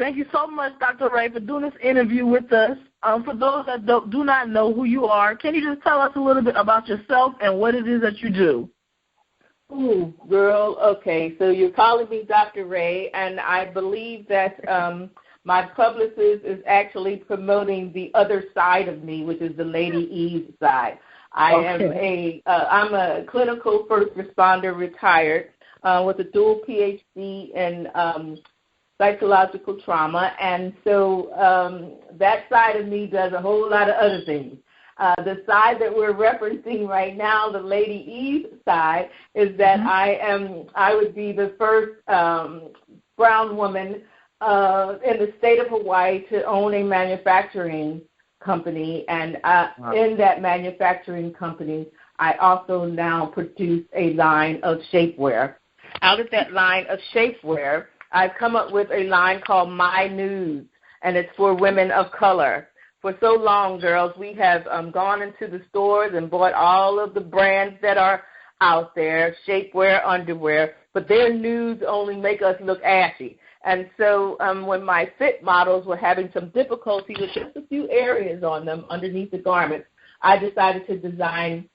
Thank you so much, Dr. Ray, for doing this interview with us. For those that do not know who you are, can you just tell us a little bit about yourself and what it is that you do? Ooh, girl, okay. So you're calling me Dr. Ray, and I believe that my publicist is actually promoting the other side of me, which is the Lady Eve side. I'm a clinical first responder retired with a dual PhD in psychological trauma, and so that side of me does a whole lot of other things. The side that we're referencing right now, the Lady Eve side, is that I would be the first brown woman in the state of Hawaii to own a manufacturing company, and in that manufacturing company, I also now produce a line of shapewear. Out of that line of shapewear, I've come up with a line called My Nudes, and it's for women of color. For so long, girls, we have gone into the stores and bought all of the brands that are out there, shapewear, underwear, but their nudes only make us look ashy. And so when my fit models were having some difficulty with just a few areas on them underneath the garments, I decided to design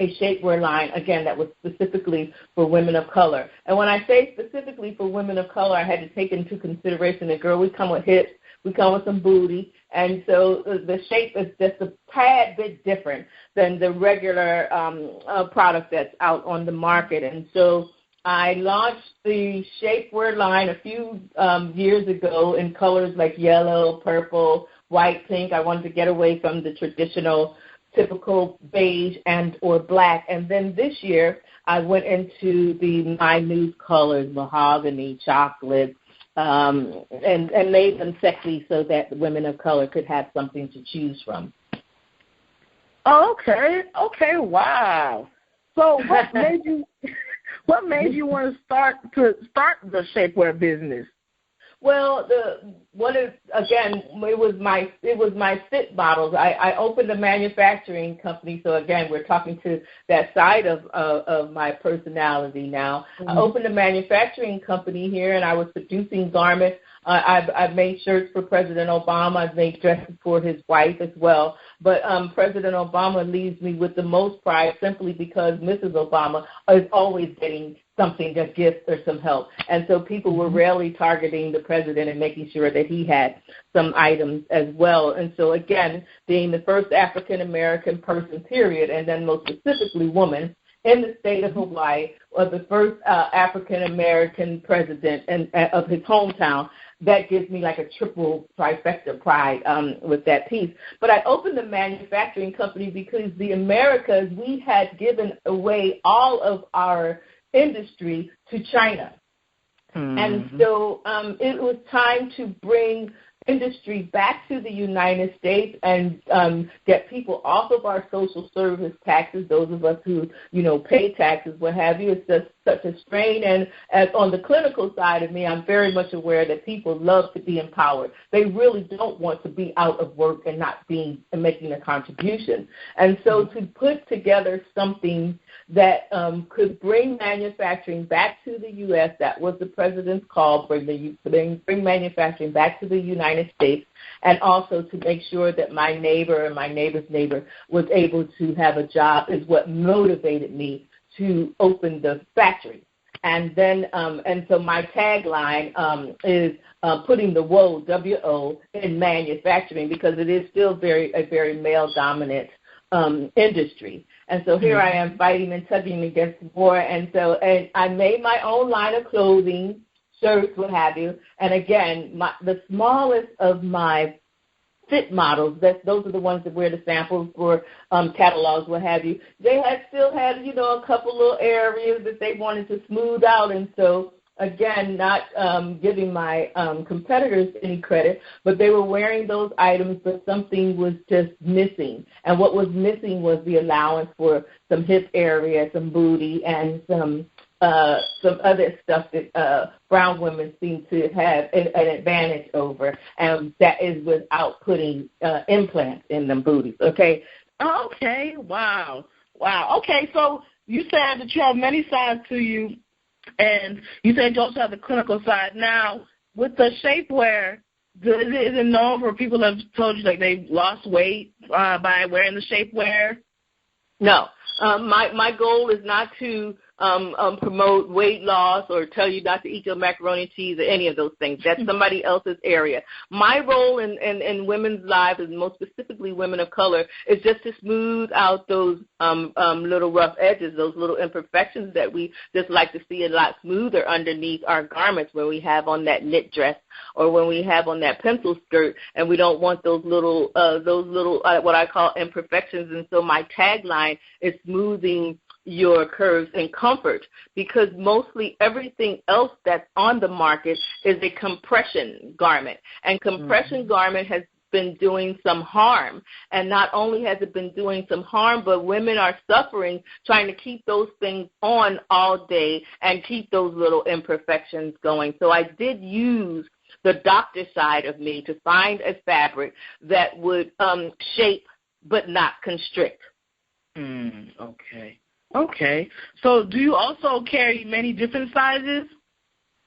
a shapewear line, again, that was specifically for women of color. And when I say specifically for women of color, I had to take into consideration that, girl, we come with hips, we come with some booty, and so the shape is just a tad bit different than the regular product that's out on the market. And so I launched the shapewear line a few years ago in colors like yellow, purple, white, pink. I wanted to get away from the traditional typical beige and or black. And then this year I went into the My Nude colors, mahogany, chocolate, and made them sexy so that women of color could have something to choose from. Okay, wow. So what made you want to start the shapewear business? Well, it was my fit models. I opened a manufacturing company, so again, we're talking to that side of my personality now. Mm-hmm. I opened a manufacturing company here, and I was producing garments. I've made shirts for President Obama. I've made dresses for his wife as well. But President Obama leaves me with the most pride simply because Mrs. Obama is always getting something, a gift or some help. And so people were rarely targeting the president and making sure that he had some items as well. And so, again, being the first African-American person, period, and then most specifically woman, in the state of Hawaii, was the first African-American president of his hometown. That gives me like a triple trifecta pride with that piece. But I opened the manufacturing company because the Americas, we had given away all of our industry to China. Mm-hmm. And so it was time to bring industry back to the United States and get people off of our social service taxes, those of us who, pay taxes, what have you. It's just such a strain. And as on the clinical side of me, I'm very much aware that people love to be empowered. They really don't want to be out of work and not making a contribution. And so to put together something that could bring manufacturing back to the U.S., that was the president's call, bring manufacturing back to the United States, and also to make sure that my neighbor and my neighbor's neighbor was able to have a job is what motivated me to open the factory. And then, and so my tagline is putting the W-O, in manufacturing, because it is still a very male-dominant industry. And so here I am fighting and tugging against the war. And I made my own line of clothing, shirts, what have you. And again, the smallest of my fit models, those are the ones that wear the samples for catalogs, what have you. They still had a couple little areas that they wanted to smooth out. And so, again, not giving my competitors any credit, but they were wearing those items, but something was just missing. And what was missing was the allowance for some hip area, some booty, and some other stuff that brown women seem to have an advantage over, and that is without putting implants in them booties, okay? Okay, wow. Okay, so you said that you have many sides to you, and you said you also have the clinical side. Now, with the shapewear, is it known for people that have told you like they've lost weight by wearing the shapewear? No. My goal is not to promote weight loss or tell you not to eat your macaroni and cheese or any of those things. That's somebody else's area. My role in women's lives, and most specifically women of color, is just to smooth out those little rough edges, those little imperfections that we just like to see a lot smoother underneath our garments when we have on that knit dress or when we have on that pencil skirt, and we don't want those little what I call imperfections. And so my tagline is smoothing your curves in comfort, because mostly everything else that's on the market is a compression garment, and compression garment has been doing some harm. And not only has it been doing some harm, but women are suffering trying to keep those things on all day and keep those little imperfections going. So I did use the doctor side of me to find a fabric that would shape but not constrict. Okay. So do you also carry many different sizes?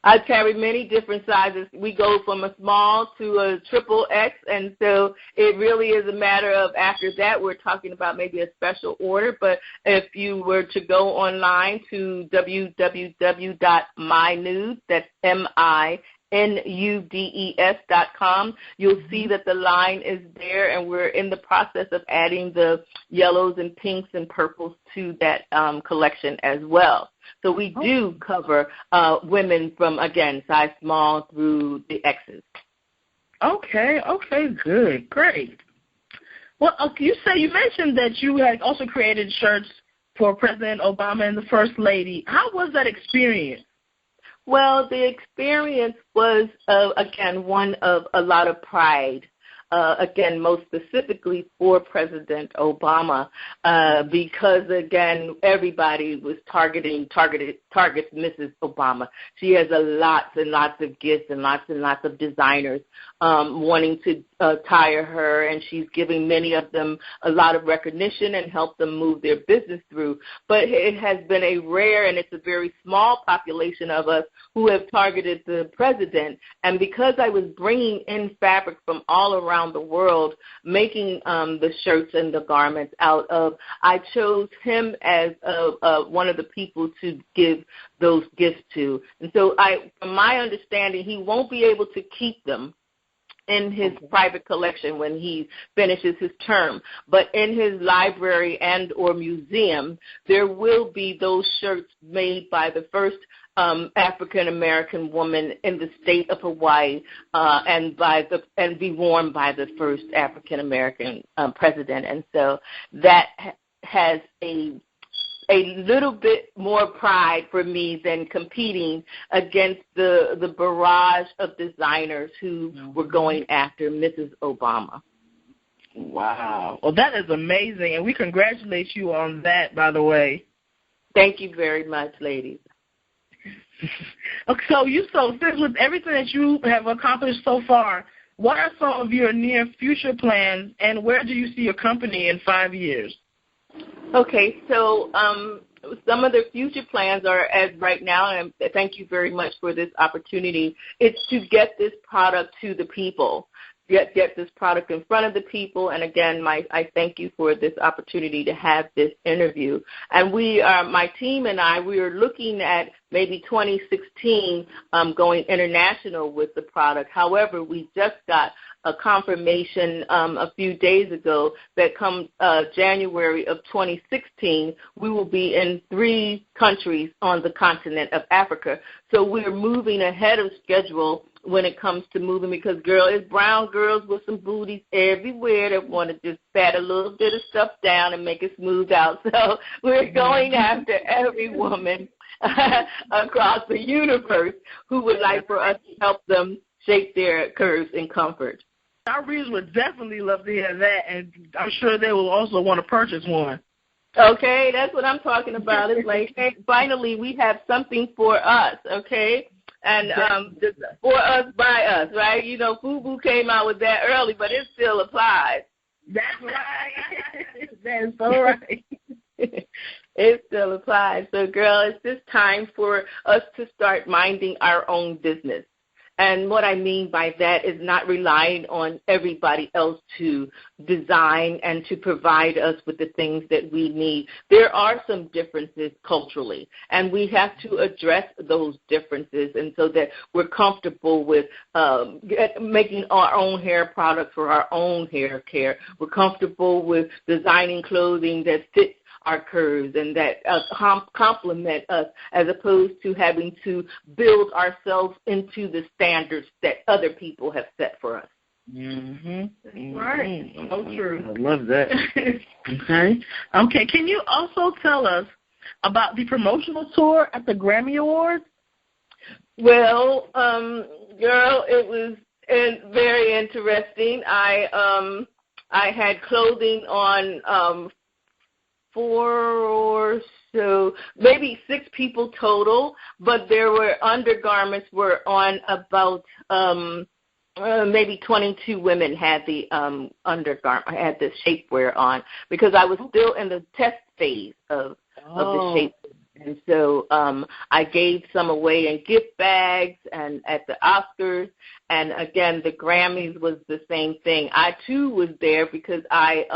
I carry many different sizes. We go from a small to a XXX, and so it really is a matter of, after that, we're talking about maybe a special order. But if you were to go online to www.mynudes, that's MINUDES.com, you'll see that the line is there, and we're in the process of adding the yellows and pinks and purples to that collection as well. So we do cover women from, again, size small through the X's. Okay, good, great. Well, you mentioned that you had also created shirts for President Obama and the First Lady. How was that experience? Well, the experience was, again, one of a lot of pride. Again, most specifically for President Obama, because, again, everybody was targets Mrs. Obama. She has lots and lots of gifts and lots of designers wanting to tire her, and she's giving many of them a lot of recognition and help them move their business through. But it has been a rare, and it's a very small population of us who have targeted the president. And because I was bringing in fabric from all around the world, making the shirts and the garments out of, I chose him as one of the people to give those gifts to. And so from my understanding, he won't be able to keep them in his private collection when he finishes his term. But in his library and or museum, there will be those shirts made by the first African-American woman in the state of Hawaii and be worn by the first African-American president. And so that has a little bit more pride for me than competing against the barrage of designers who were going after Mrs. Obama. Wow. Well, that is amazing, and we congratulate you on that, by the way. Thank you very much, ladies. Okay, so since with everything that you have accomplished so far, what are some of your near future plans, and where do you see your company in 5 years? Okay, so some of the future plans are, as right now, and thank you very much for this opportunity, it's to get this product to the people, get this product in front of the people. And again, I thank you for this opportunity to have this interview. And my team and we are looking at maybe 2016 going international with the product. However, we just got a confirmation a few days ago that come January of 2016, we will be in 3 countries on the continent of Africa. So we're moving ahead of schedule when it comes to moving, because it's brown girls with some booties everywhere that want to just pat a little bit of stuff down and make it smooth out. So we're going after every woman across the universe who would like for us to help them shape their curves in comfort. Our readers would definitely love to hear that, and I'm sure they will also want to purchase one. Okay, that's what I'm talking about. It's like, hey, finally we have something for us, okay? And for us, by us, right? You know, FUBU came out with that early, but it still applies. That's right. That is so right. It still applies. So, girl, it's just time for us to start minding our own business. And what I mean by that is not relying on everybody else to design and to provide us with the things that we need. There are some differences culturally, and we have to address those differences, and so that we're comfortable with making our own hair products for our own hair care. We're comfortable with designing clothing that fits our curves and that complement us, as opposed to having to build ourselves into the standards that other people have set for us. Mm-hmm. Right. So true. I love that. Okay. Can you also tell us about the promotional tour at the Grammy Awards? Well, girl, it was very interesting. I had clothing on 4 or so, maybe 6 people total, but there were undergarments were on about maybe 22 women had the undergarment, had the shapewear on, because I was still in the test phase of the shape. And so I gave some away in gift bags and at the Oscars. And, again, the Grammys was the same thing. I, too, was there because I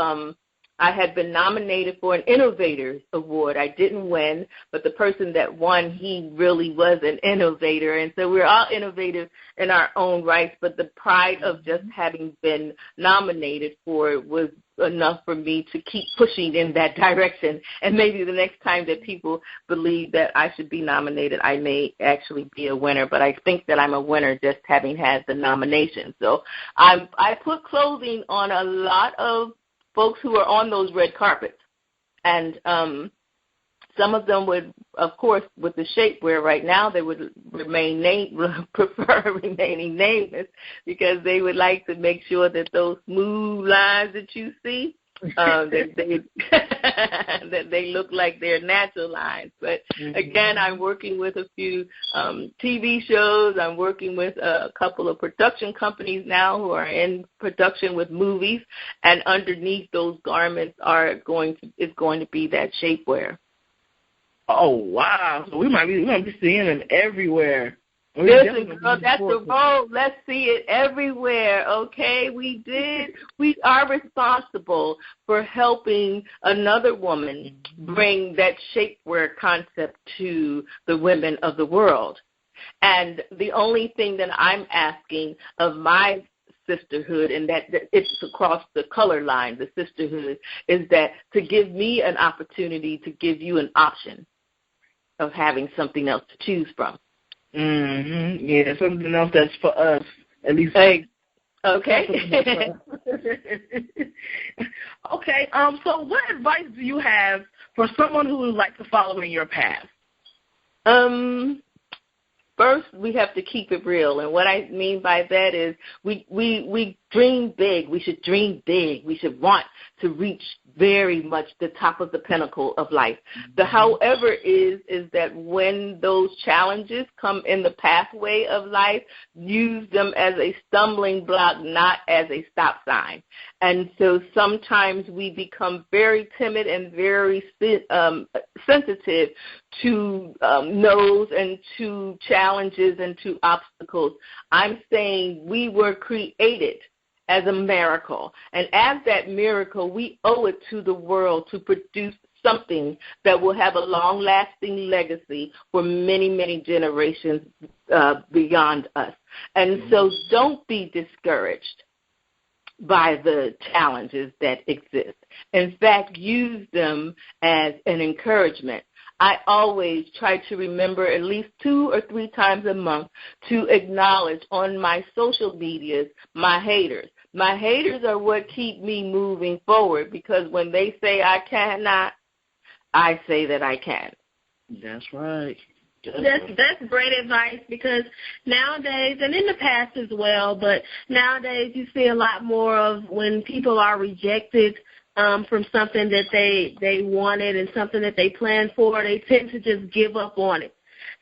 had been nominated for an Innovators Award. I didn't win, but the person that won, he really was an innovator. And so we're all innovative in our own rights, but the pride of just having been nominated for it was enough for me to keep pushing in that direction. And maybe the next time that people believe that I should be nominated, I may actually be a winner. But I think that I'm a winner just having had the nomination. So I put clothing on a lot of folks who are on those red carpets. And some of them would, of course, with the shapewear right now, they would prefer remaining nameless, because they would like to make sure that those smooth lines that you see, that they look like they're natural lines. But again, I'm working with a few TV shows. I'm working with a couple of production companies now who are in production with movies, and underneath those garments is going to be that shapewear. Oh wow! So we might be seeing them everywhere. Listen, girl, that's the goal. Let's see it everywhere, okay? We are responsible for helping another woman bring that shapewear concept to the women of the world. And the only thing that I'm asking of my sisterhood, and that it's across the color line, the sisterhood, is that to give me an opportunity to give you an option of having something else to choose from. Yeah, something else that's for us, at least. Okay. Okay. So what advice do you have for someone who would like to follow in your path? First, we have to keep it real, and what I mean by that is we dream big. We should dream big. We should want to reach very much the top of the pinnacle of life. The however is that when those challenges come in the pathway of life, use them as a stumbling block, not as a stop sign. And so sometimes we become very timid and very sensitive to no's and to challenges and to obstacles. I'm saying we were created as a miracle. And as that miracle, we owe it to the world to produce something that will have a long-lasting legacy for many, many generations beyond us. And so don't be discouraged by the challenges that exist. In fact, use them as an encouragement. I always try to remember at least 2 or 3 times a month to acknowledge on my social medias my haters. My haters are what keep me moving forward, because when they say I cannot, I say that I can. That's right. That's great advice, because nowadays, and in the past as well, but nowadays you see a lot more of when people are rejected from something that they wanted and something that they planned for, they tend to just give up on it.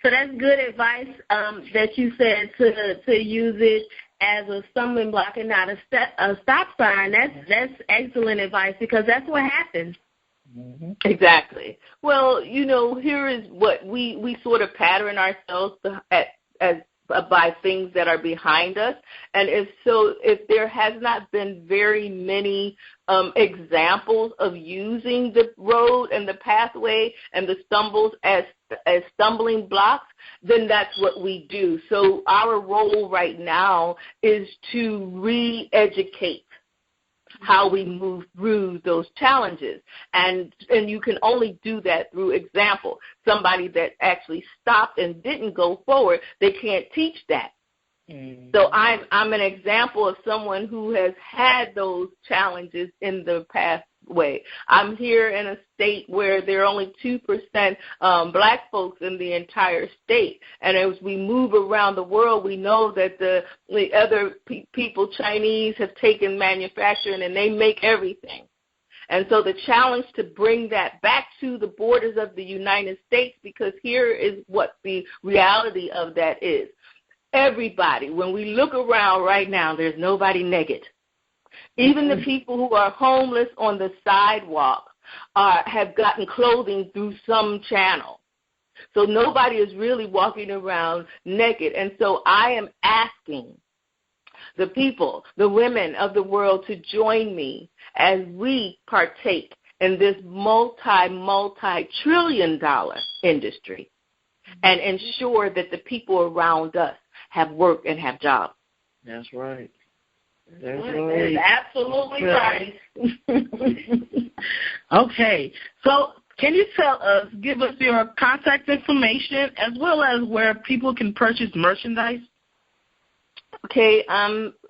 So that's good advice that you said to use it as a stumbling block and not a stop sign. That's excellent advice, because that's what happens. Mm-hmm. Exactly. Well, here is what we sort of pattern ourselves as by things that are behind us. And if there has not been very many examples of using the road and the pathway and the stumbles as stumbling blocks, then that's what we do. So our role right now is to re-educate how we move through those challenges. And you can only do that through example. Somebody that actually stopped and didn't go forward, they can't teach that. So I'm an example of someone who has had those challenges in the past way. I'm here in a state where there are only 2% black folks in the entire state. And as we move around the world, we know that the other people, Chinese, have taken manufacturing and they make everything. And so the challenge to bring that back to the borders of the United States, because here is what the reality of that is. Everybody, when we look around right now, there's nobody naked. Even the people who are homeless on the sidewalk have gotten clothing through some channel. So nobody is really walking around naked. And so I am asking the people, the women of the world, to join me as we partake in this multi-trillion-dollar industry and ensure that the people around us have work and have jobs. That's right. That's right. Absolutely right. Okay. So can you give us your contact information as well as where people can purchase merchandise? Okay,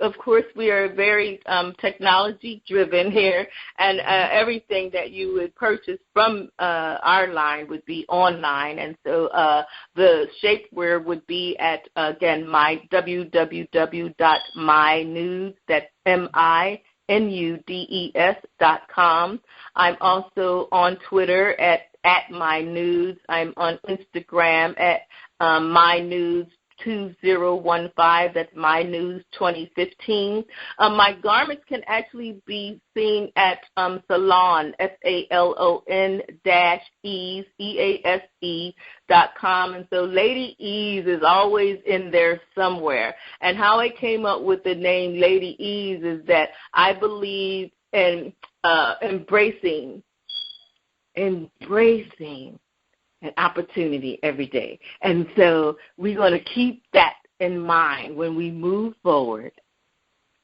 of course, we are very technology-driven here, and everything that you would purchase from our line would be online. And so the Shapewear would be at, again, my www.mynudes, that's MINUDES.com. I'm also on Twitter at mynudes. I'm on Instagram at mynudes. 2015, that's My News 2015. My garments can actually be seen at Salon, SALON-EASE.com. And so Lady Ease is always in there somewhere. And how I came up with the name Lady Ease is that I believe in embracing an opportunity every day. And so we're going to keep that in mind when we move forward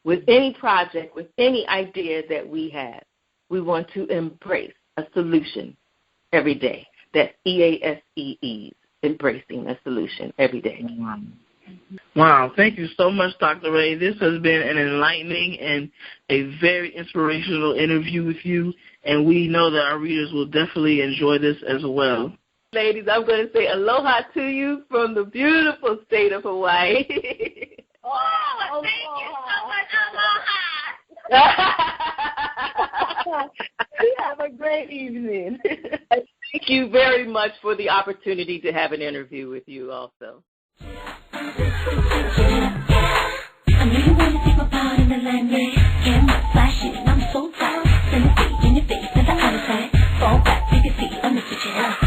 with any project, with any idea that we have. We want to embrace a solution every day. That's EASE, embracing a solution every day. Wow. Thank you so much, Dr. Ray. This has been an enlightening and a very inspirational interview with you, and we know that our readers will definitely enjoy this as well. Ladies, I'm going to say aloha to you from the beautiful state of Hawaii. Oh, thank you so much, aloha. You have a great evening. Thank you very much for the opportunity to have an interview with you also. I know you want to take my part in the limelight. Camera flashing, I'm so tired. Send the in your face to the other side. Fall back, take a seat, I'm gonna switch it up.